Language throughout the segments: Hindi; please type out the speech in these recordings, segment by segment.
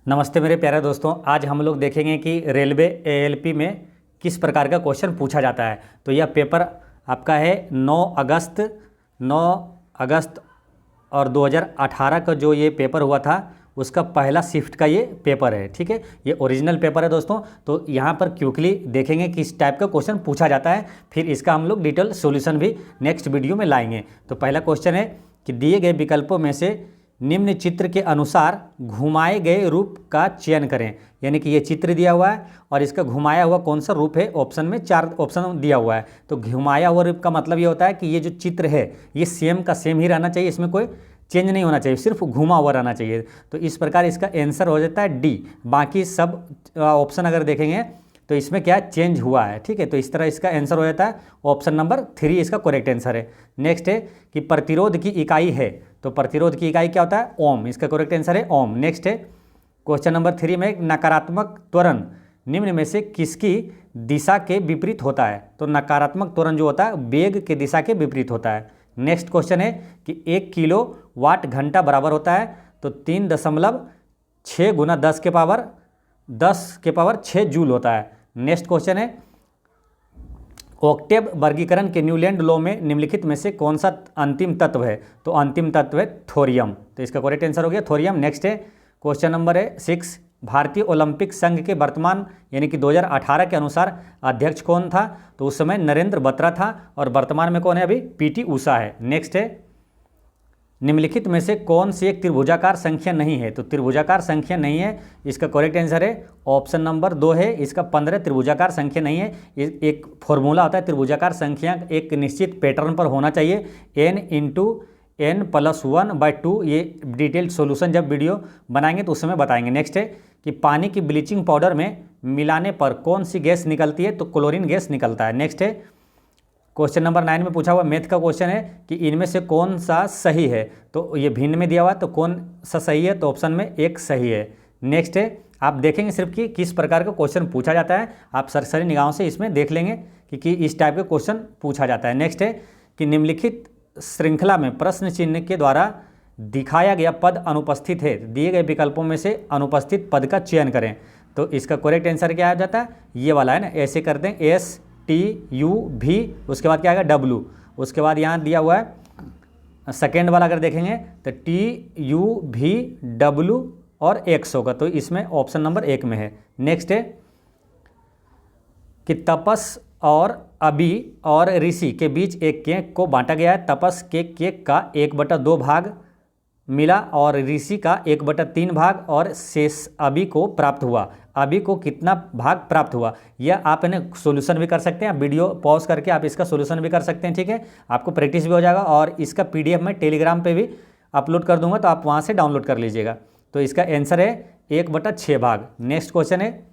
नमस्ते मेरे प्यारे दोस्तों, आज हम लोग देखेंगे कि रेलवे एएलपी में किस प्रकार का क्वेश्चन पूछा जाता है। तो यह पेपर आपका है 9 अगस्त और 2018 का जो ये पेपर हुआ था उसका पहला शिफ्ट का ये पेपर है। ठीक है, ये ओरिजिनल पेपर है दोस्तों। तो यहाँ पर क्विकली देखेंगे किस टाइप का क्वेश्चन पूछा जाता है, फिर इसका हम लोग डिटेल सॉल्यूशन भी नेक्स्ट वीडियो में लाएंगे। तो पहला क्वेश्चन है कि दिए गए विकल्पों में से निम्न चित्र के अनुसार घुमाए गए रूप का चयन करें। यानी कि ये चित्र दिया हुआ है और इसका घुमाया हुआ कौन सा रूप है, ऑप्शन में 4 ऑप्शन दिया हुआ है। तो घुमाया हुआ रूप का मतलब ये होता है कि ये जो चित्र है ये सेम का सेम ही रहना चाहिए, इसमें कोई चेंज नहीं होना चाहिए, सिर्फ घुमा हुआ रहना चाहिए। तो इस प्रकार इसका आंसर हो जाता है डी। बाकी सब ऑप्शन अगर देखेंगे तो इसमें क्या चेंज हुआ है। ठीक है, तो इस तरह इसका आंसर हो जाता है ऑप्शन नंबर 3 इसका करेक्ट आंसर है। नेक्स्ट है कि प्रतिरोध की इकाई है, तो प्रतिरोध की इकाई क्या होता है, ओम। इसका करेक्ट आंसर है ओम। नेक्स्ट है क्वेश्चन नंबर 3 में नकारात्मक त्वरण निम्न में से किसकी दिशा के विपरीत होता है। तो नकारात्मक त्वरण जो होता है वेग के दिशा के विपरीत होता है। नेक्स्ट क्वेश्चन है कि 1 किलो वाट घंटा बराबर होता है तो 3.6 गुना 10 के पावर 6 जूल होता है। नेक्स्ट क्वेश्चन है ऑक्टेव वर्गीकरण के न्यूलैंड लॉ में निम्नलिखित में से कौन सा अंतिम तत्व है। तो अंतिम तत्व है थोरियम। तो इसका करेक्ट आंसर हो गया थोरियम। नेक्स्ट है क्वेश्चन नंबर है 6 भारतीय ओलंपिक संघ के वर्तमान यानी कि 2018 के अनुसार अध्यक्ष कौन था। तो उस समय नरेंद्र बत्रा था और वर्तमान में कौन है, अभी पीटी उषा है। नेक्स्ट है निम्नलिखित में से कौन सी एक त्रिभुजाकार संख्या नहीं है। तो त्रिभुजाकार संख्या नहीं है, इसका करेक्ट आंसर है ऑप्शन नंबर 2 है। इसका 15 त्रिभुजाकार संख्या नहीं है। एक फॉर्मूला होता है त्रिभुजाकार संख्या एक निश्चित पैटर्न पर होना चाहिए, n×n+1/2। ये डिटेल्ड सॉल्यूशन जब वीडियो बनाएंगे तो उस समय बताएंगे। नेक्स्ट है कि पानी की ब्लीचिंग पाउडर में मिलाने पर कौन सी गैस निकलती है। तो क्लोरीन गैस निकलता है। नेक्स्ट है क्वेश्चन नंबर 9 में पूछा हुआ मैथ का क्वेश्चन है कि इनमें से कौन सा सही है। तो ये भिन्न में दिया हुआ है तो कौन सा सही है, तो ऑप्शन में 1 सही है। नेक्स्ट है आप देखेंगे सिर्फ कि किस प्रकार का क्वेश्चन पूछा जाता है, आप सरसरी निगाहों से इसमें देख लेंगे कि इस टाइप का क्वेश्चन पूछा जाता है। नेक्स्ट है कि निम्नलिखित श्रृंखला में प्रश्न चिन्ह के द्वारा दिखाया गया पद अनुपस्थित है, दिए गए विकल्पों में से अनुपस्थित पद का चयन करें। तो इसका करेक्ट आंसर क्या आ जाता है, ये वाला है ना। ऐसे करते हैं STUV, उसके बाद क्या आएगा W, उसके बाद यहाँ दिया हुआ है सेकेंड वाला अगर देखेंगे तो TUVW और X होगा। तो इसमें ऑप्शन नंबर 1 में है। नेक्स्ट है कि तपस और अभी और ऋषि के बीच एक केक को बांटा गया है। तपस के केक का 1/2 भाग मिला और ऋषि का 1/3 भाग और शेष अभी को प्राप्त हुआ। अभी को कितना भाग प्राप्त हुआ, यह आप इन्हें सोल्यूशन भी कर सकते हैं। वीडियो पॉज करके आप इसका सोल्यूशन भी कर सकते हैं। ठीक है, आपको प्रैक्टिस भी हो जाएगा और इसका PDF मैं टेलीग्राम पे भी अपलोड कर दूंगा, तो आप वहाँ से डाउनलोड कर लीजिएगा। तो इसका आंसर है 1/6 भाग। नेक्स्ट क्वेश्चन है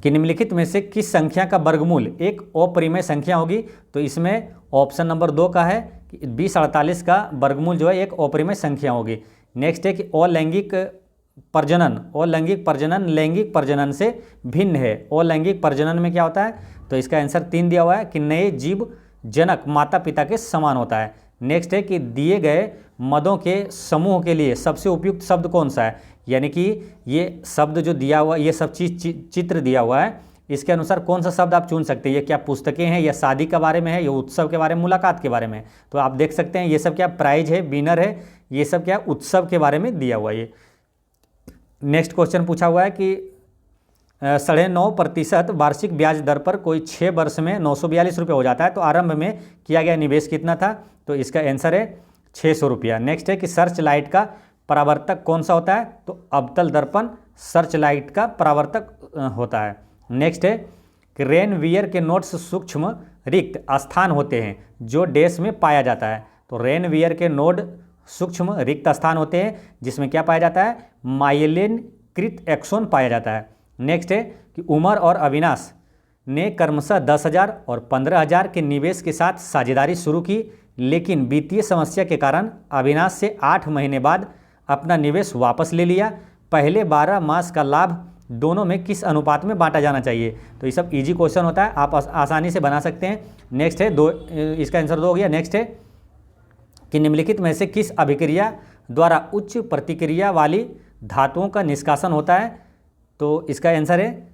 कि निम्नलिखित में से किस संख्या का वर्गमूल एक अपरिमेय संख्या होगी। तो इसमें ऑप्शन नंबर 2 का है कि 2048 का वर्गमूल जो है एक अपरिमेय संख्या होगी। नेक्स्ट है कि अलैंगिक प्रजनन लैंगिक प्रजनन से भिन्न है। अलैंगिक प्रजनन में क्या होता है, तो इसका आंसर 3 दिया हुआ है कि नए जीव जनक माता पिता के समान होता है। नेक्स्ट है कि दिए गए मदों के समूह के लिए सबसे उपयुक्त शब्द कौन सा है। यानी कि ये शब्द जो दिया हुआ, ये सब चीज़ चित्र दिया हुआ है, इसके अनुसार कौन सा शब्द आप चुन सकते हैं। ये क्या पुस्तकें हैं, या शादी के बारे में है, या उत्सव के बारे में, मुलाकात के बारे में। तो आप देख सकते हैं ये सब क्या प्राइज है, विनर है, ये सब क्या उत्सव के बारे में दिया हुआ है। ये नेक्स्ट क्वेश्चन पूछा हुआ है कि 9.5% वार्षिक ब्याज दर पर कोई 6 वर्ष में 942 रुपये हो जाता है, तो आरंभ में किया गया निवेश कितना था। तो इसका आंसर है 600 रुपया। नेक्स्ट है कि सर्च लाइट का परावर्तक कौन सा होता है। तो अवतल दर्पण सर्च लाइट का परावर्तक होता है। नेक्स्ट है कि रेनवियर के नोट्स सूक्ष्म रिक्त स्थान होते हैं जो डैश में पाया जाता है। तो रेनवियर के नोड सूक्ष्म रिक्त स्थान होते हैं जिसमें क्या पाया जाता है, माइलिन कृत एक्सोन पाया जाता है। नेक्स्ट है कि उमर और अविनाश ने क्रमशः 10,000 और 15,000 के निवेश के साथ साझेदारी शुरू की, लेकिन वित्तीय समस्या के कारण अविनाश से 8 महीने बाद अपना निवेश वापस ले लिया। पहले 12 मास का लाभ दोनों में किस अनुपात में बांटा जाना चाहिए। तो ये सब इजी क्वेश्चन होता है, आप आसानी से बना सकते हैं। नेक्स्ट है इसका आंसर 2 हो गया। नेक्स्ट है कि निम्नलिखित में से किस अभिक्रिया द्वारा उच्च प्रतिक्रिया वाली धातुओं का निष्कासन होता है, तो इसका आंसर है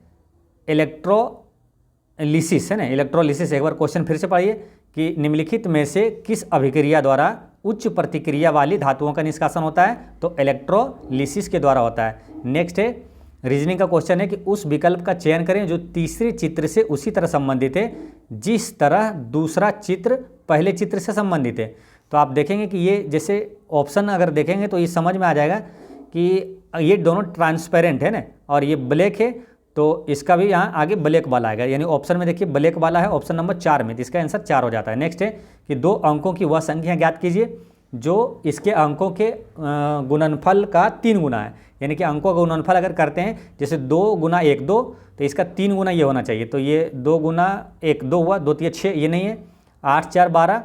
इलेक्ट्रोलिसिस, है ना, इलेक्ट्रोलिसिस। एक बार क्वेश्चन फिर से पढ़िए कि निम्नलिखित में से किस अभिक्रिया द्वारा उच्च प्रतिक्रिया वाली धातुओं का निष्कासन होता है, तो इलेक्ट्रोलिसिस के द्वारा होता है। नेक्स्ट है रीजनिंग का क्वेश्चन है कि उस विकल्प का चयन करें जो तीसरे चित्र से उसी तरह संबंधित है जिस तरह दूसरा चित्र पहले चित्र से संबंधित है। तो आप देखेंगे कि ये जैसे ऑप्शन अगर देखेंगे तो ये समझ में आ जाएगा कि ये दोनों ट्रांसपेरेंट है ना, और ये ब्लैक है, तो इसका भी यहाँ आगे ब्लैक वाला आएगा, यानी ऑप्शन में देखिए ब्लैक वाला है ऑप्शन नंबर 4 में, तो इसका आंसर 4 हो जाता है। नेक्स्ट है कि 2 अंकों की वह संख्या ज्ञात कीजिए जो इसके अंकों के गुणनफल का 3 गुना है, यानी कि अंकों का गुणनफल अगर करते हैं जैसे 2 गुना 1 2, तो इसका 3 गुना ये होना चाहिए। तो ये 2 गुना 1 2 हुआ, 2 3 6, ये नहीं है, 8 4 12,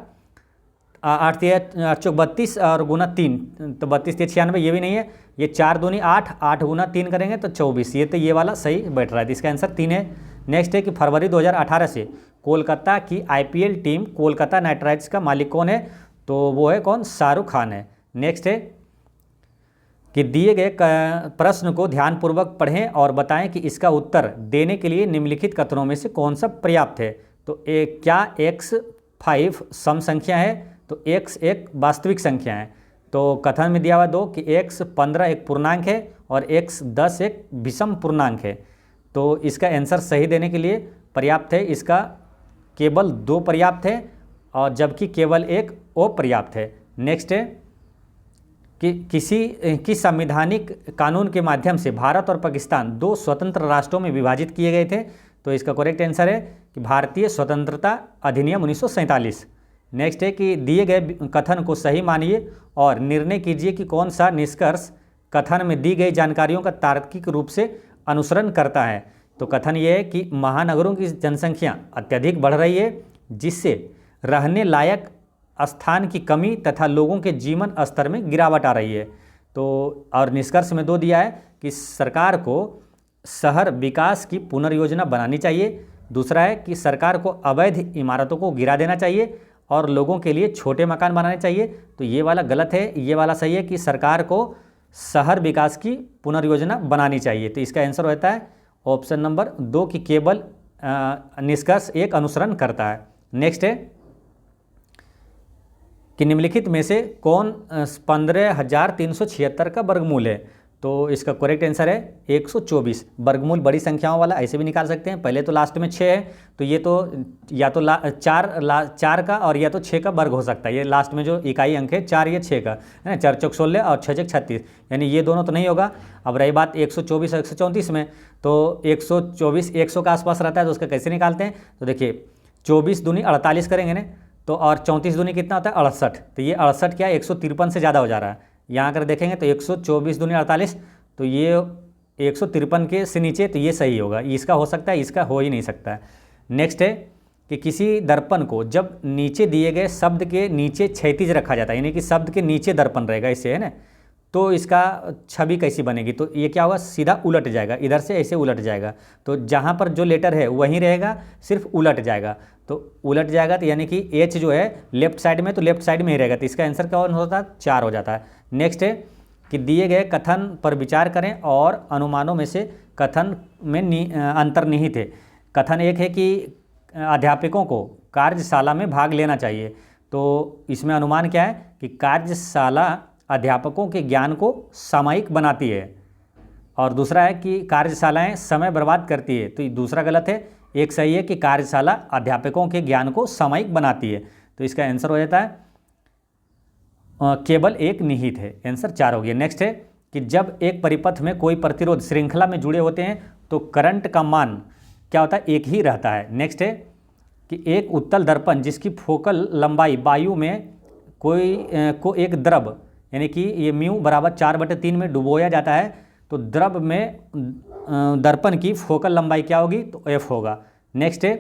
8 3 चौक 32 और गुना 3, तो 32 3 96, ये भी नहीं है। ये 4 दूनी 8, 8 गुना 3 करेंगे तो 24, ये तो ये वाला सही बैठ रहा है, तो इसका आंसर 3 है। नेक्स्ट है कि फरवरी 2018 से कोलकाता की IPL team Kolkata night Riders का मालिक कौन है, तो वो है कौन, शाहरुख खान है। नेक्स्ट है कि दिए गए प्रश्न को ध्यानपूर्वक पढ़ें और बताएं कि इसका उत्तर देने के लिए निम्नलिखित कथनों में से कौन सा पर्याप्त है। तो क्या x5 सम संख्या है, तो x एक वास्तविक संख्या है। तो कथन में दिया हुआ 2 कि x15 एक पूर्णांक है और x10 एक विषम पूर्णांक है। तो इसका आंसर सही देने के लिए पर्याप्त है, इसका केवल 2 पर्याप्त है और जबकि केवल 1 अपर्याप्त है। नेक्स्ट है कि किस संवैधानिक कानून के माध्यम से भारत और पाकिस्तान 2 स्वतंत्र राष्ट्रों में विभाजित किए गए थे, तो इसका करेक्ट आंसर है कि भारतीय स्वतंत्रता अधिनियम 1947। नेक्स्ट है कि दिए गए कथन को सही मानिए और निर्णय कीजिए कि कौन सा निष्कर्ष कथन में दी गई जानकारियों का तार्किक रूप से अनुसरण करता है। तो कथन ये है कि महानगरों की जनसंख्या अत्यधिक बढ़ रही है जिससे रहने लायक स्थान की कमी तथा लोगों के जीवन स्तर में गिरावट आ रही है। तो और निष्कर्ष में 2 दिया है कि सरकार को शहर विकास की पुनर्योजना बनानी चाहिए। दूसरा है कि सरकार को अवैध इमारतों को गिरा देना चाहिए और लोगों के लिए छोटे मकान बनाने चाहिए। तो ये वाला गलत है, ये वाला सही है कि सरकार को शहर विकास की पुनर्योजना बनानी चाहिए। तो इसका आंसर होता है ऑप्शन नंबर 2 की केवल निष्कर्ष 1 अनुसरण करता है। नेक्स्ट है कि निम्नलिखित में से कौन 15,376 का वर्गमूल है, तो इसका करेक्ट आंसर है 124। वर्गमूल बड़ी संख्याओं वाला ऐसे भी निकाल सकते हैं, पहले तो लास्ट में 6 है तो ये तो या तो 4 का और या तो 6 का वर्ग हो सकता है। ये लास्ट में जो इकाई अंक है 4 या 6 का है ना, 4 चौक 16 और 6 चौक 36, यानी ये दोनों तो नहीं होगा। अब रही बात 124 और 134 में, तो 124 100 का आसपास रहता है, तो उसका कैसे निकालते हैं, तो देखिए 24 दूनी 48 करेंगे ना, तो और 34 दूनी कितना होता है 68, तो ये 68 क्या 153 से ज़्यादा हो जा रहा है। यहाँ अगर देखेंगे तो 124 दूनी 48, तो ये 153 के से नीचे, तो ये सही होगा, इसका हो सकता है, इसका हो ही नहीं सकता है। नेक्स्ट है कि किसी दर्पण को जब नीचे दिए गए शब्द के नीचे क्षैतिज रखा जाता है, यानी कि शब्द के नीचे दर्पण रहेगा इसे, है ना, तो इसका छवि कैसी बनेगी, तो ये क्या होगा, सीधा उलट जाएगा, इधर से ऐसे उलट जाएगा। तो जहाँ पर जो लेटर है वहीं रहेगा, सिर्फ उलट जाएगा, तो उलट जाएगा, तो यानी कि एच जो है लेफ्ट साइड में, तो लेफ्ट साइड में ही रहेगा, तो इसका आंसर क्या होता है 4 हो जाता है। नेक्स्ट है कि दिए गए कथन पर विचार करें और अनुमानों में से कथन में अंतर्निहित है। कथन एक है कि अध्यापकों को कार्यशाला में भाग लेना चाहिए, तो इसमें अनुमान क्या है कि कार्यशाला अध्यापकों के ज्ञान को सामयिक बनाती है, और दूसरा है कि कार्यशालाएं समय बर्बाद करती है, तो ये दूसरा गलत है। एक सही है कि कार्यशाला अध्यापकों के ज्ञान को सामयिक बनाती है, तो इसका आंसर हो जाता है केवल 1 निहित है, आंसर 4 हो गया। नेक्स्ट है कि जब एक परिपथ में कोई प्रतिरोध श्रृंखला में जुड़े होते हैं तो करंट का मान क्या होता है, 1 ही रहता है। नेक्स्ट है कि एक उत्तल दर्पण जिसकी फोकल लंबाई वायु में को एक द्रव, यानी कि ये म्यू बराबर 4/3 में डुबोया जाता है, तो द्रव में दर्पण की फोकल लंबाई क्या होगी, तो f होगा। नेक्स्ट है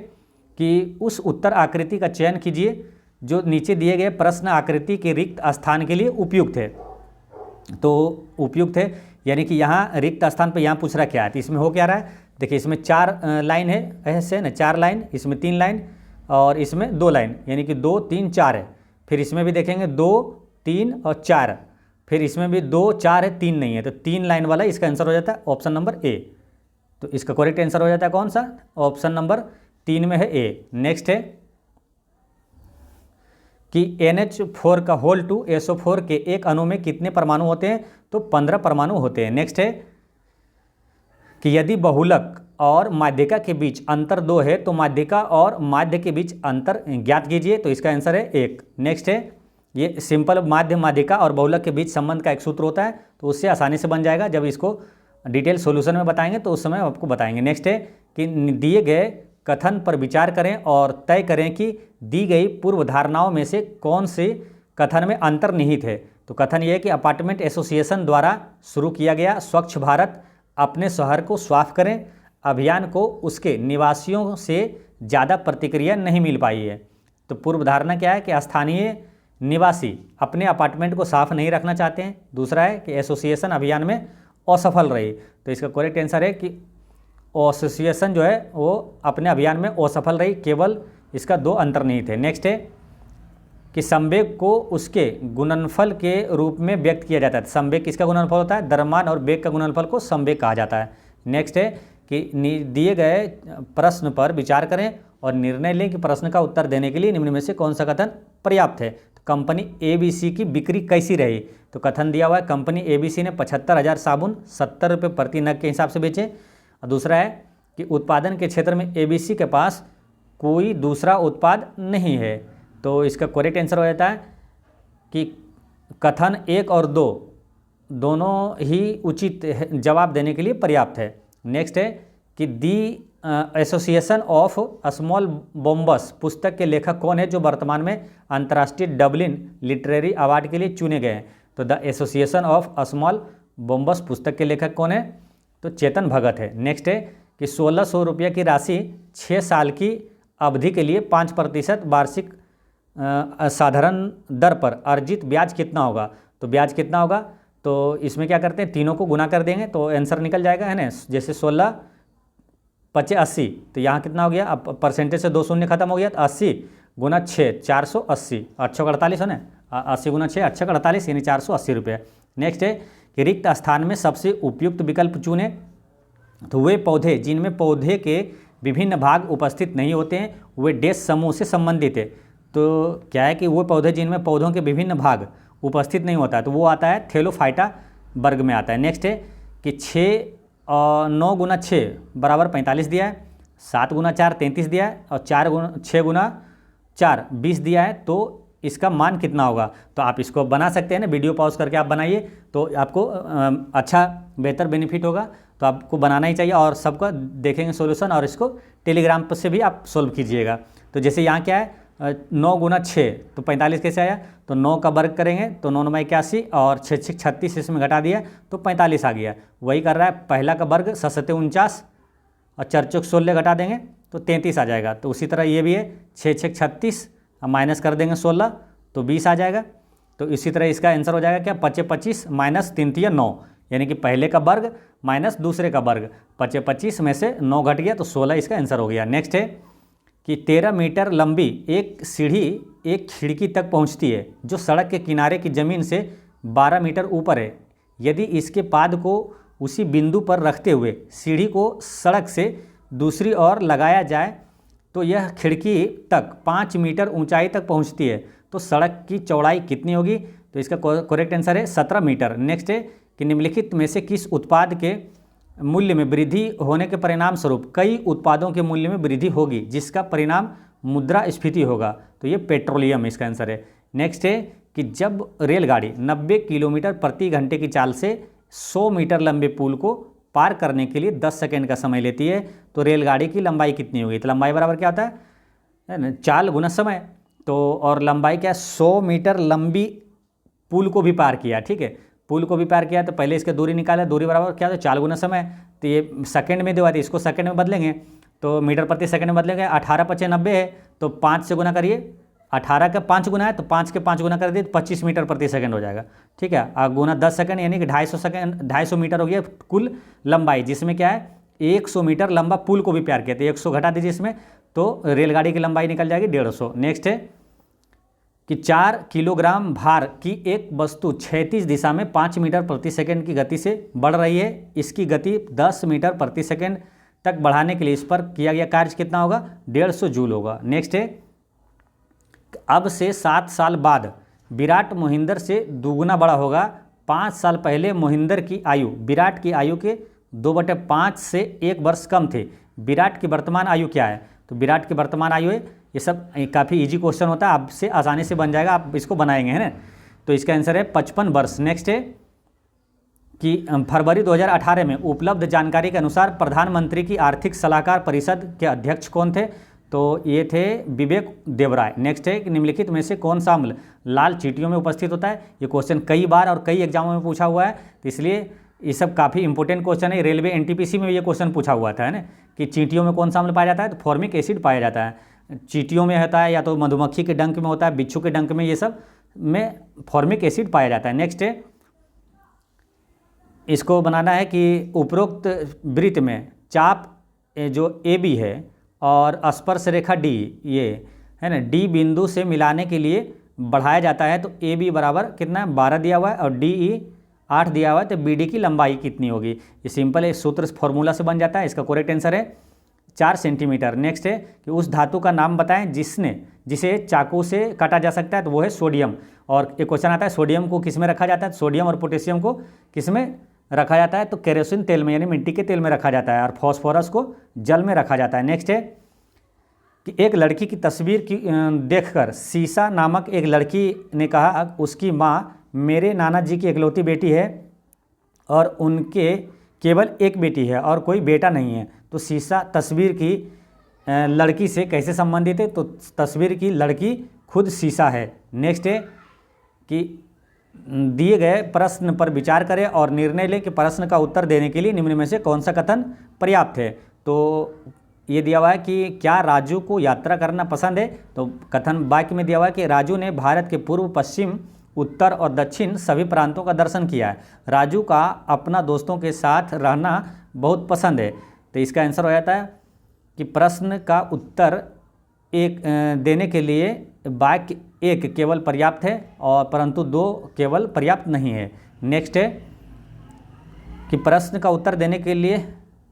कि उस उत्तर आकृति का चयन कीजिए जो नीचे दिए गए प्रश्न आकृति के रिक्त स्थान के लिए उपयुक्त है। तो उपयुक्त है यानी कि यहाँ रिक्त स्थान पर यहाँ पूछ रहा क्या है, तो इसमें हो क्या रहा है, देखिए इसमें 4 लाइन है, ऐसे ना 4 लाइन, इसमें 3 लाइन और इसमें 2 लाइन, यानी कि 2 3 4 है। फिर इसमें भी देखेंगे 2 3 और 4, फिर इसमें भी 2 4 है, 3 नहीं है, तो 3 लाइन वाला इसका आंसर हो जाता है ऑप्शन नंबर ए। तो इसका करेक्ट आंसर हो जाता है कौन सा, ऑप्शन नंबर 3 में है ए। नेक्स्ट है कि NH4 का होल टू SO4 के एक अणु में कितने परमाणु होते हैं, तो 15 परमाणु होते हैं। नेक्स्ट है कि यदि बहुलक और माध्यिका के बीच अंतर 2 है तो माध्यिका और माध्य के बीच अंतर ज्ञात कीजिए, तो इसका आंसर है 1। नेक्स्ट है ये सिंपल माध्य माध्यिका और बहुलक के बीच संबंध का एक सूत्र होता है, तो उससे आसानी से बन जाएगा। जब इसको डिटेल सॉल्यूशन में बताएंगे तो उस समय आपको बताएंगे। नेक्स्ट है कि दिए गए कथन पर विचार करें और तय करें कि दी गई पूर्व धारणाओं में से कौन से कथन में अंतर्निहित है। तो कथन ये है कि अपार्टमेंट एसोसिएशन द्वारा शुरू किया गया स्वच्छ भारत अपने शहर को साफ करें अभियान को उसके निवासियों से ज़्यादा प्रतिक्रिया नहीं मिल पाई है। तो पूर्व धारणा क्या है कि स्थानीय निवासी अपने अपार्टमेंट को साफ नहीं रखना चाहते हैं। दूसरा है कि एसोसिएशन अभियान में असफल रही, तो इसका करेक्ट आंसर है कि एसोसिएशन जो है वो अपने अभियान में असफल रही, केवल इसका 2 अंतर्निहित है। नेक्स्ट है कि संवेग को उसके गुणनफल के रूप में व्यक्त किया जाता है। संवेग किसका गुणनफल होता है, द्रव्यमान और वेग का गुणनफल को संवेग कहा जाता है। नेक्स्ट है कि दिए गए प्रश्न पर विचार करें और निर्णय लें कि प्रश्न का उत्तर देने के लिए निम्न में से कौन सा कथन पर्याप्त है। तो कंपनी ABC की बिक्री कैसी रही, तो कथन दिया हुआ है कंपनी ABC ने 75,000 साबुन 70 रुपये प्रति नग के हिसाब से बेचे। और दूसरा है कि उत्पादन के क्षेत्र में ABC के पास कोई दूसरा उत्पाद नहीं है। तो इसका करेक्ट आंसर हो जाता है कि कथन 1 और 2 दोनों ही उचित जवाब देने के लिए पर्याप्त है। नेक्स्ट है कि दी एसोसिएशन ऑफ स्मॉल बोम्बस पुस्तक के लेखक कौन है जो वर्तमान में अंतर्राष्ट्रीय डबलिन लिटरेरी अवार्ड के लिए चुने गए हैं। तो द एसोसिएशन ऑफ स्मॉल बोम्बस पुस्तक के लेखक कौन है, तो चेतन भगत है। नेक्स्ट है कि 1600 रुपये की राशि 6 साल की अवधि के लिए 5% वार्षिक साधारण दर पर अर्जित ब्याज कितना होगा। तो ब्याज कितना होगा, तो इसमें क्या करते हैं तीनों को गुना कर देंगे तो आंसर निकल जाएगा, है ना। जैसे 16 5 80, तो यहाँ कितना हो गया, अब परसेंटेज से 2 शून्य खत्म हो गया, तो 80 गुना 6 480, 848 है ना, 80 गुना 6 848 यानी 480 रुपये। नेक्स्ट है कि रिक्त स्थान में सबसे उपयुक्त विकल्प चुने, तो वे पौधे जिनमें पौधे के विभिन्न भाग उपस्थित नहीं होते हैं वे डैश समूह से संबंधित है। तो क्या है कि वो पौधे जिनमें पौधों के विभिन्न भाग उपस्थित नहीं होता है तो वो आता है थेलोफाइटा वर्ग में आता है। नेक्स्ट है कि 9 गुना 6 बराबर 45 दिया है, 7 गुना 4 33 दिया है और 6 गुना 4 20 दिया है, तो इसका मान कितना होगा। तो आप इसको बना सकते हैं ना, वीडियो पॉज करके आप बनाइए तो आपको अच्छा बेहतर बेनिफिट होगा। तो आपको बनाना ही चाहिए और सबका देखेंगे सॉल्यूशन और इसको टेलीग्राम पर से भी आप सोल्व कीजिएगा। तो जैसे यहाँ क्या है 9 गुना 6 तो 45 कैसे आया, तो 9 का वर्ग करेंगे तो 9 9 81 और 6 6 36 इसमें घटा दिया तो 45 आ गया। वही कर रहा है पहला का वर्ग 7 7 49 और 4 4 16 घटा देंगे तो 33 आ जाएगा। तो उसी तरह ये भी है 6 6 36 माइनस कर देंगे 16 तो 20 आ जाएगा। तो इसी तरह इसका आंसर हो जाएगा क्या 25 25 माइनस 3 3 9 यानी कि पहले का वर्ग माइनस दूसरे का वर्ग, 25 25 में से 9 घट गया तो 16 इसका आंसर हो गया। नेक्स्ट है कि 13 मीटर लंबी एक सीढ़ी एक खिड़की तक पहुंचती है जो सड़क के किनारे की ज़मीन से 12 मीटर ऊपर है। यदि इसके पाद को उसी बिंदु पर रखते हुए सीढ़ी को सड़क से दूसरी ओर लगाया जाए तो यह खिड़की तक 5 मीटर ऊंचाई तक पहुंचती है। तो सड़क की चौड़ाई कितनी होगी, तो इसका करेक्ट आंसर है 17 मीटर। नेक्स्ट है कि निम्नलिखित में से किस उत्पाद के मूल्य में वृद्धि होने के परिणाम स्वरूप कई उत्पादों के मूल्य में वृद्धि होगी जिसका परिणाम मुद्रास्फीति होगा। तो ये पेट्रोलियम इसका आंसर है। नेक्स्ट है कि जब रेलगाड़ी 90 किलोमीटर प्रति घंटे की चाल से 100 मीटर लंबे पुल को पार करने के लिए 10 सेकेंड का समय लेती है तो रेलगाड़ी की लंबाई कितनी होगी। तो लंबाई बराबर क्या होता है ना, चाल गुना समय। तो और लंबाई क्या है 100 मीटर लंबी पुल को भी पार किया, ठीक है, पुल को भी पार किया तो पहले इसके दूरी निकाला, दूरी बराबर क्या होता है 4 गुना समय। तो ये सेकंड में दिया, इसको सेकंड में बदलेंगे तो मीटर प्रति सेकंड में बदलेंगे। 18 5 90 है तो 5 से गुना करिए, 18 का 5 गुना है तो 5 के 5 गुना कर दिए तो 25 मीटर प्रति सेकंड हो जाएगा, ठीक है। और गुना 10 सेकंड यानी कि 250 सेकंड 250 मीटर हो गया कुल लंबाई, जिसमें क्या है 100 मीटर लंबा पुल को भी पार किया तो 100 घटा दीजिए इसमें तो रेलगाड़ी की लंबाई निकल जाएगी 150। नेक्स्ट है कि 4 किलोग्राम भार की एक वस्तु क्षैतिज दिशा में 5 मीटर प्रति सेकंड की गति से बढ़ रही है। इसकी गति 10 मीटर प्रति सेकंड तक बढ़ाने के लिए इस पर किया गया कार्य कितना होगा? 150 जूल होगा। नेक्स्ट है, अब से 7 साल बाद विराट मोहिंदर से दुगुना बड़ा होगा। 5 साल पहले मोहिंदर की आयु विराट की आयु के 2/5 से 1 वर्ष कम थे। विराट की वर्तमान आयु क्या है? तो विराट की वर्तमान आयु है, ये सब काफ़ी इजी क्वेश्चन होता है, आपसे आसानी से बन जाएगा, आप इसको बनाएंगे, है ना। तो इसका आंसर है 55 वर्ष। नेक्स्ट है कि फरवरी 2018 में उपलब्ध जानकारी के अनुसार प्रधानमंत्री की आर्थिक सलाहकार परिषद के अध्यक्ष कौन थे? तो ये थे विवेक देवराय। नेक्स्ट है कि निम्नलिखित में से कौन सा अम्ल लाल चींटियों में उपस्थित होता है? ये क्वेश्चन कई बार और कई एग्जामों में पूछा हुआ है, तो इसलिए ये सब काफ़ी इंपॉर्टेंट क्वेश्चन है। रेलवे एनटीपीसी में ये क्वेश्चन पूछा हुआ था, है ना, कि चींटियों में कौन सा अम्ल पाया जाता है? तो फॉर्मिक एसिड पाया जाता है। चींटियों में होता है या तो मधुमक्खी के डंक में होता है, बिच्छू के डंक में, ये सब में फॉर्मिक एसिड पाया जाता है। नेक्स्ट है, इसको बनाना है कि उपरोक्त वृत्त में चाप जो ए बी है और स्पर्श रेखा डी, ये है ना, डी बिंदु से मिलाने के लिए बढ़ाया जाता है। तो ए बी बराबर कितना है? 12 दिया हुआ है और डी ई 8 दिया हुआ है, तो बी डी की लंबाई कितनी होगी? ये सिंपल है, सूत्र फॉर्मूला से बन जाता है। इसका करेक्ट आंसर है 4 सेंटीमीटर। नेक्स्ट है कि उस धातु का नाम बताएं जिसे चाकू से काटा जा सकता है, तो वो है सोडियम। और एक क्वेश्चन आता है सोडियम को किस में रखा जाता है? सोडियम और पोटेशियम को किस में रखा जाता है? तो केरोसिन तेल में, यानी मिट्टी के तेल में रखा जाता है, और फॉस्फोरस को जल में रखा जाता है। नेक्स्ट है कि एक लड़की की तस्वीर की देखकर सीसा नामक एक लड़की ने कहा उसकी माँ मेरे नाना जी की इकलौती बेटी है और उनके केवल एक बेटी है और कोई बेटा नहीं है। तो सीसा तस्वीर की लड़की से कैसे संबंधित है? तो तस्वीर की लड़की खुद सीसा है। नेक्स्ट है कि दिए गए प्रश्न पर विचार करें और निर्णय लें कि प्रश्न का उत्तर देने के लिए निम्न में से कौन सा कथन पर्याप्त है। तो ये दिया हुआ है कि क्या राजू को यात्रा करना पसंद है? तो कथन वाक्य में दिया हुआ है कि राजू ने भारत के पूर्व, पश्चिम, उत्तर और दक्षिण सभी प्रांतों का दर्शन किया है। राजू का अपना दोस्तों के साथ रहना बहुत पसंद है। तो इसका आंसर हो जाता है कि प्रश्न का उत्तर एक देने के लिए वाक्य 1 केवल पर्याप्त है और परंतु 2 केवल पर्याप्त नहीं है। नेक्स्ट है कि प्रश्न का उत्तर देने के लिए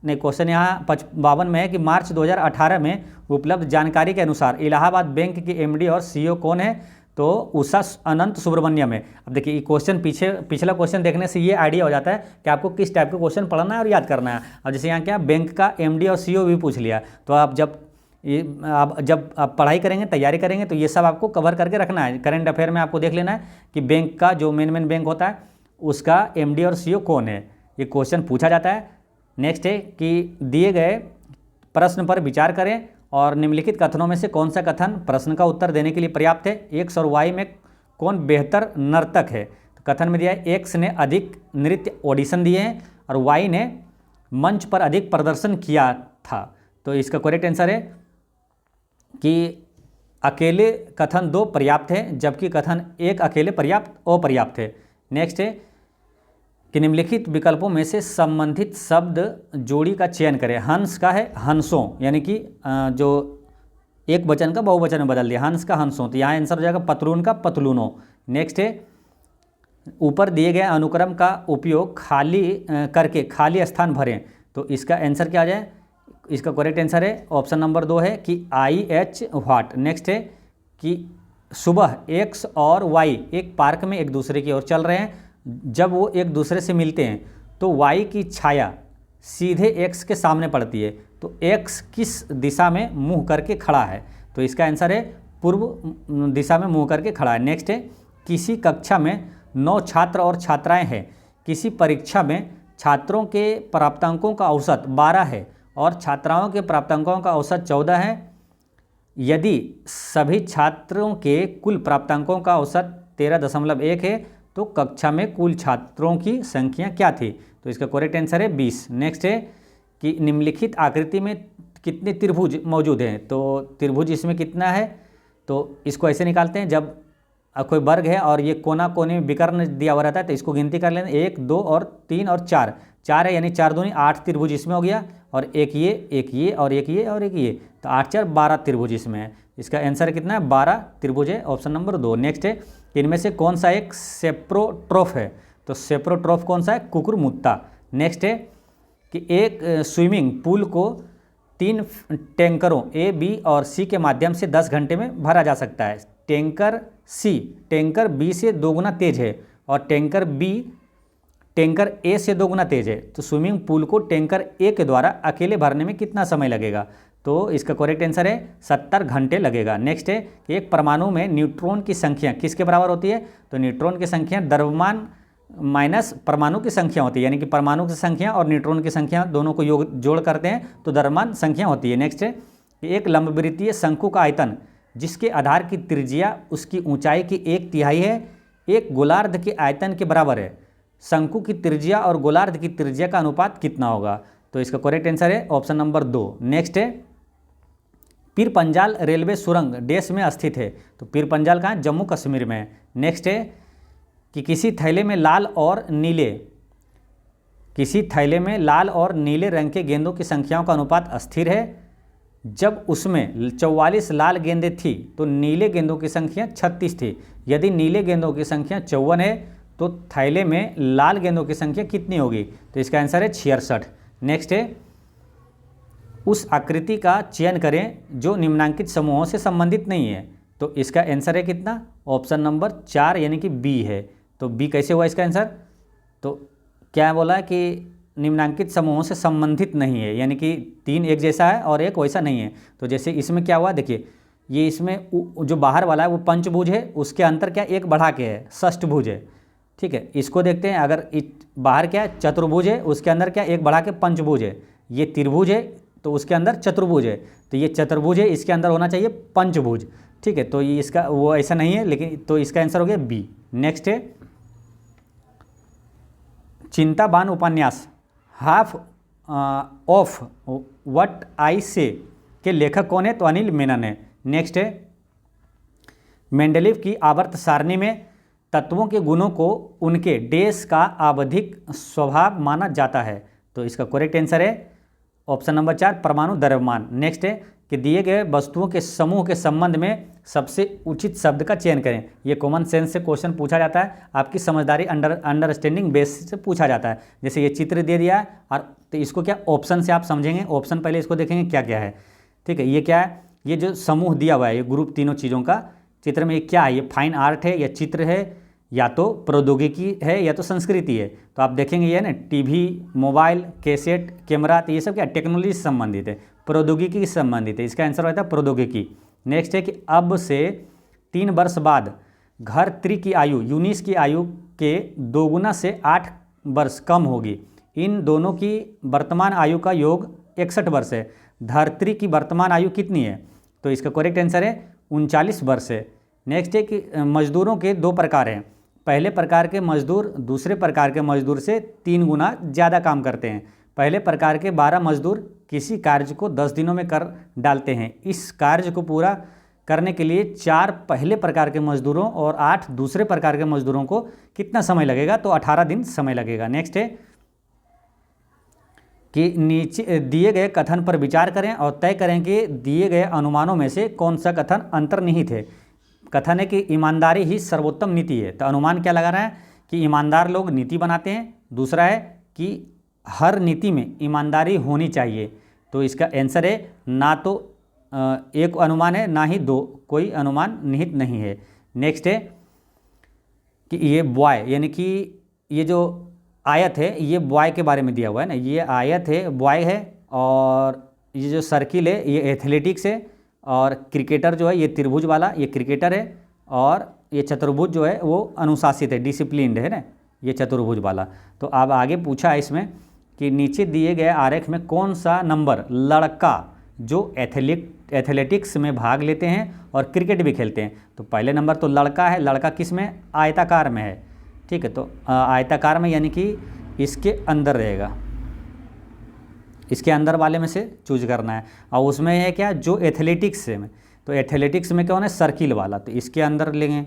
नहीं, क्वेश्चन यहाँ 52 में है कि मार्च 2018 में उपलब्ध जानकारी के अनुसार इलाहाबाद बैंक के एमडी और सीईओ कौन है? तो उषा अनंत सुब्रमण्यम है। अब देखिए, ये क्वेश्चन पिछला क्वेश्चन देखने से ये आइडिया हो जाता है कि आपको किस टाइप का क्वेश्चन पढ़ना है और याद करना है। अब जैसे यहाँ क्या, बैंक का एमडी और सीईओ भी पूछ लिया, तो आप जब आप पढ़ाई करेंगे, तैयारी करेंगे, तो ये सब आपको कवर करके रखना है। करंट अफेयर में आपको देख लेना है कि बैंक का जो मेन बैंक होता है उसका एमडी और सीईओ कौन है, ये क्वेश्चन पूछा जाता है। नेक्स्ट है कि दिए गए प्रश्न पर विचार करें और निम्नलिखित कथनों में से कौन सा कथन प्रश्न का उत्तर देने के लिए पर्याप्त है? एक्स और वाई में कौन बेहतर नर्तक है? तो कथन में दिया है एक्स ने अधिक नृत्य ऑडिशन दिए हैं और वाई ने मंच पर अधिक प्रदर्शन किया था। तो इसका करेक्ट आंसर है कि अकेले कथन 2 पर्याप्त है, जबकि कथन 1 अकेले अपर्याप्त है। नेक्स्ट है कि निम्नलिखित विकल्पों में से संबंधित शब्द जोड़ी का चयन करें। हंस का है हंसों, यानी कि जो एक वचन का बहुवचन में बदल दिया, हंस का हंसों, तो यहाँ आंसर हो जाएगा पतलून का पतलूनों। नेक्स्ट है ऊपर दिए गए अनुक्रम का उपयोग खाली करके खाली स्थान भरें। तो इसका आंसर क्या आ जाए? इसका करेक्ट आंसर है ऑप्शन नंबर 2 है कि IH व्हाट। नेक्स्ट है कि सुबह एक्स और वाई एक पार्क में एक दूसरे की ओर चल रहे हैं। जब वो एक दूसरे से मिलते हैं तो वाई की छाया सीधे एक्स के सामने पड़ती है, तो एक्स किस दिशा में मुंह करके खड़ा है? तो इसका आंसर है पूर्व दिशा में मुंह करके खड़ा है। नेक्स्ट है किसी कक्षा में 9 छात्र और छात्राएं हैं। किसी परीक्षा में छात्रों के प्राप्तांकों का औसत 12 है और छात्राओं के प्राप्तांकों का औसत 14 है। यदि सभी छात्रों के कुल प्राप्तांकों का औसत 13.1 है तो कक्षा में कुल छात्रों की संख्या क्या थी? तो इसका करेक्ट आंसर है 20। नेक्स्ट है कि निम्नलिखित आकृति में कितने त्रिभुज मौजूद हैं? तो त्रिभुज इसमें कितना है? तो इसको ऐसे निकालते हैं, जब कोई वर्ग है और ये कोना कोने में विकर्ण दिया हुआ रहता है तो इसको गिनती कर लेते हैं, 1 2 और 3 और 4 है, यानी 4 दूनी 8 त्रिभुज इसमें हो गया, और एक ये और एक ये और एक ये, तो 8 4 12 त्रिभुज इसमें है। इसका आंसर कितना है 12 त्रिभुज है, ऑप्शन नंबर 2। नेक्स्ट है कि इनमें से कौन सा एक सेप्रोट्रोफ है, तो सेप्रोट्रोफ कौन सा है, कुकुरमुत्ता। नेक्स्ट है कि एक स्विमिंग पूल को 3 टैंकरों ए, बी और सी के माध्यम से 10 घंटे में भरा जा सकता है। टैंकर बी से 2 गुना तेज है और टैंकर ए से 2 गुना तेज है, तो स्विमिंग पूल को टैंकर ए के द्वारा अकेले भरने में कितना समय लगेगा, तो इसका करेक्ट आंसर है 70 घंटे लगेगा। नेक्स्ट है कि एक परमाणु में न्यूट्रॉन की संख्या किसके बराबर होती है, तो न्यूट्रॉन की संख्या द्रव्यमान माइनस परमाणु की संख्या होती है, यानी कि परमाणु की संख्या और न्यूट्रॉन की संख्या दोनों को जोड़ करते हैं तो द्रव्यमान संख्या होती है। नेक्स्ट है कि एक लंबवृत्तीय शंकु का आयतन जिसके आधार की त्रिज्या उसकी ऊंचाई की 1/3 है, एक गोलार्ध के आयतन के बराबर है। शंकु की त्रिज्या और गोलार्ध की त्रिज्या का अनुपात कितना होगा, तो इसका करेक्ट आंसर है ऑप्शन नंबर 2। नेक्स्ट है पीर पंजाल रेलवे सुरंग देश में स्थित है, तो पीर पंजाल कहाँ है, जम्मू कश्मीर में है। नेक्स्ट है कि किसी थैले में लाल और नीले रंग के गेंदों की संख्याओं का अनुपात स्थिर है। जब उसमें 44 लाल गेंदें थी तो नीले गेंदों की संख्या 36 थी। यदि नीले गेंदों की संख्या 54 है तो थैले में लाल गेंदों की संख्या कितनी होगी, तो इसका आंसर है 66। नेक्स्ट है उस आकृति का चयन करें जो निम्नांकित समूहों से संबंधित नहीं है, तो इसका आंसर है कितना, ऑप्शन नंबर 4 यानी कि बी है। तो बी कैसे हुआ इसका आंसर, तो क्या बोला कि निम्नांकित समूहों से संबंधित नहीं है, यानी कि 3 एक जैसा है और एक वैसा नहीं है। तो जैसे इसमें क्या हुआ, देखिए ये इसमें जो बाहर वाला है वो पंचभुज है, उसके अंतर क्या एक बढ़ा के है षष्ठभुज है, ठीक है। इसको देखते हैं, अगर बाहर क्या है चतुर्भुज है, उसके अंदर क्या एक बढ़ा के पंचभुज है। ये त्रिभुज है तो उसके अंदर चतुर्भुज है, तो ये चतुर्भुज है, इसके अंदर होना चाहिए पंचभुज, ठीक है। तो ये इसका वो ऐसा नहीं है, लेकिन तो इसका आंसर हो गया बी। नेक्स्ट है चिंताबान उपन्यास हाफ ऑफ व्हाट आई से के लेखक कौन है, तो अनिल मेनन है। नेक्स्ट है मेंडेलीव की आवर्त सारणी में तत्वों के गुणों को उनके डेस का आवधिक स्वभाव माना जाता है, तो इसका करेक्ट आंसर है ऑप्शन नंबर 4 परमाणु द्रव्यमान। नेक्स्ट है कि दिए गए वस्तुओं के समूह के संबंध में सबसे उचित शब्द का चयन करें। ये कॉमन सेंस से क्वेश्चन पूछा जाता है, आपकी समझदारी अंडरस्टैंडिंग बेस से पूछा जाता है। जैसे ये चित्र दे दिया है और तो इसको क्या ऑप्शन से आप समझेंगे, ऑप्शन पहले इसको देखेंगे क्या क्या है, ठीक है। ये क्या है, ये जो समूह दिया हुआ है, ये ग्रुप तीनों चीज़ों का चित्र में ये क्या है, ये फाइन आर्ट है या चित्र है या तो प्रौद्योगिकी है या तो संस्कृति है। तो आप देखेंगे ये ना टीवी, मोबाइल, कैसेट, कैमरा, तो ये सब क्या टेक्नोलॉजी से संबंधित है, प्रौद्योगिकी से संबंधित है, इसका आंसर होता है प्रौद्योगिकी। नेक्स्ट है कि अब से 3 वर्ष बाद घर त्रि की आयु यूनिस की आयु के 2 गुना से 8 वर्ष कम होगी। इन दोनों की वर्तमान आयु का योग 61 वर्ष है। धरित्री की वर्तमान आयु कितनी है, तो इसका करेक्ट आंसर है 39 वर्ष है। नेक्स्ट है कि मजदूरों के 2 प्रकार हैं, पहले प्रकार के मजदूर दूसरे प्रकार के मजदूर से 3 गुना ज़्यादा काम करते हैं। पहले प्रकार के 12 मजदूर किसी कार्य को 10 दिनों में कर डालते हैं। इस कार्य को पूरा करने के लिए 4 पहले प्रकार के मजदूरों और 8 दूसरे प्रकार के मजदूरों को कितना समय लगेगा, तो 18 दिन समय लगेगा। नेक्स्ट है कि नीचे दिए गए कथन पर विचार करें और तय करें कि दिए गए अनुमानों में से कौन सा कथन अंतर्निहित है। कथन है कि ईमानदारी ही सर्वोत्तम नीति है, तो अनुमान क्या लगा रहा है कि ईमानदार लोग नीति बनाते हैं। दूसरा है कि हर नीति में ईमानदारी होनी चाहिए, तो इसका आंसर है ना तो एक अनुमान है ना ही 2, कोई अनुमान निहित नहीं है। नेक्स्ट है कि ये बॉय यानी कि ये जो आयत है ये बॉय के बारे में दिया हुआ है ना, ये आयत है बॉय है, और ये जो सर्किल है ये एथलेटिक्स है, और क्रिकेटर जो है ये त्रिभुज वाला ये क्रिकेटर है, और ये चतुर्भुज जो है वो अनुशासित है, डिसिप्लिन्ड है ना, ये चतुर्भुज वाला। तो अब आगे पूछा है इसमें कि नीचे दिए गए आरेख में कौन सा नंबर लड़का जो एथलेटिक्स में भाग लेते हैं और क्रिकेट भी खेलते हैं। तो पहले नंबर तो लड़का है, लड़का किस में, आयताकार में है, ठीक है। तो आयताकार में यानी कि इसके अंदर रहेगा, इसके अंदर वाले में से चूज करना है। और उसमें है क्या, जो एथलेटिक्स में, तो एथलेटिक्स में कौन है, सर्किल वाला, तो इसके अंदर लेंगे।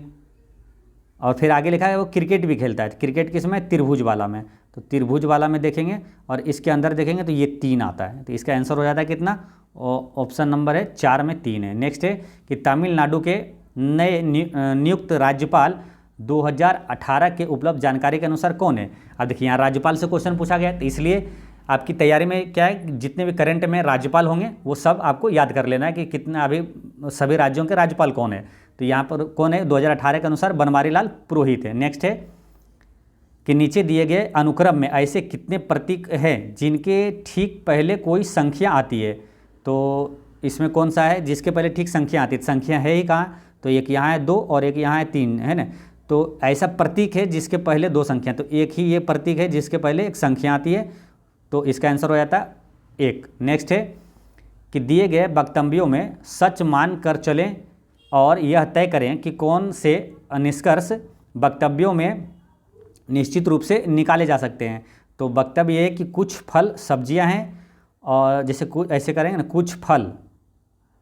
और फिर आगे लिखा है वो क्रिकेट भी खेलता है, क्रिकेट किस में, त्रिभुज वाला में, तो त्रिभुज वाला में देखेंगे और इसके अंदर देखेंगे तो ये 3 आता है, तो इसका आंसर हो जाता है कितना, ऑप्शन नंबर है 4 में 3 है। नेक्स्ट है कि तमिलनाडु के नए नियुक्त राज्यपाल 2018 के उपलब्ध जानकारी के अनुसार कौन है। अब देखिए यहाँ राज्यपाल से क्वेश्चन पूछा गया है, तो इसलिए आपकी तैयारी में क्या है, जितने भी करंट में राज्यपाल होंगे वो सब आपको याद कर लेना है कि कितना अभी सभी राज्यों के राज्यपाल कौन है। तो यहाँ पर कौन है, 2018 के अनुसार बनवारी लाल पुरोहित है। नेक्स्ट है कि नीचे दिए गए अनुक्रम में ऐसे कितने प्रतीक हैं जिनके ठीक पहले कोई संख्या आती है। तो इसमें कौन सा है जिसके पहले ठीक संख्या आती है, संख्या है ही कहाँ, तो एक यहाँ है 2 और एक यहाँ है 3 है ना। तो ऐसा प्रतीक है जिसके पहले 2 संख्या, तो एक ही ये प्रतीक है जिसके पहले एक संख्या आती है, तो इसका आंसर हो जाता है 1। नेक्स्ट है कि दिए गए वक्तव्यों में सच मान कर चलें और यह तय करें कि कौन से निष्कर्ष वक्तव्यों में निश्चित रूप से निकाले जा सकते हैं। तो वक्तव्य ये है कि कुछ फल सब्जियां हैं, और जैसे कुछ ऐसे करेंगे ना, कुछ फल,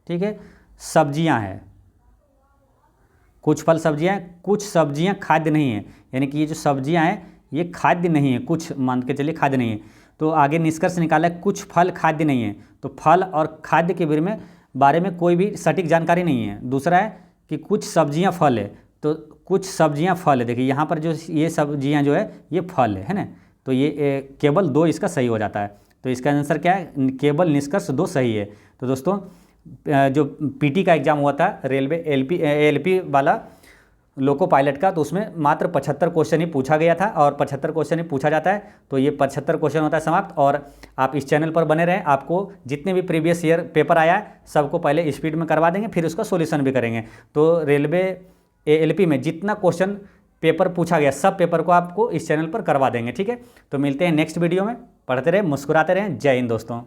ठीक है, सब्जियां हैं, कुछ फल सब्जियां हैं, कुछ सब्जियां खाद्य नहीं है, यानी कि ये जो सब्जियां हैं ये खाद्य नहीं है, कुछ मान के चलिए खाद्य नहीं है। तो आगे निष्कर्ष निकाला कुछ फल खाद्य नहीं है, तो फल और खाद्य के बारे में कोई भी सटीक जानकारी नहीं है। दूसरा है कि कुछ सब्जियां फल है, तो कुछ सब्जियां फल है, देखिए यहाँ पर जो ये सब्जियां जो है ये फल है ना, तो ये केवल 2 इसका सही हो जाता है। तो इसका आंसर क्या है, केवल निष्कर्ष 2 सही है। तो दोस्तों जो पीटी का एग्ज़ाम हुआ था रेलवे एलपी वाला लोको पायलट का, तो उसमें मात्र 75 क्वेश्चन ही पूछा गया था और 75 क्वेश्चन ही पूछा जाता है। तो ये 75 क्वेश्चन होता है समाप्त। और आप इस चैनल पर बने रहें, आपको जितने भी प्रीवियस ईयर पेपर आया है सबको पहले स्पीड में करवा देंगे, फिर उसका सॉल्यूशन भी करेंगे। तो रेलवे एलपी में जितना क्वेश्चन पेपर पूछा गया सब पेपर को आपको इस चैनल पर करवा देंगे, ठीक है। तो मिलते हैं नेक्स्ट वीडियो में, पढ़ते रहें, मुस्कुराते रहें। जय हिंद दोस्तों।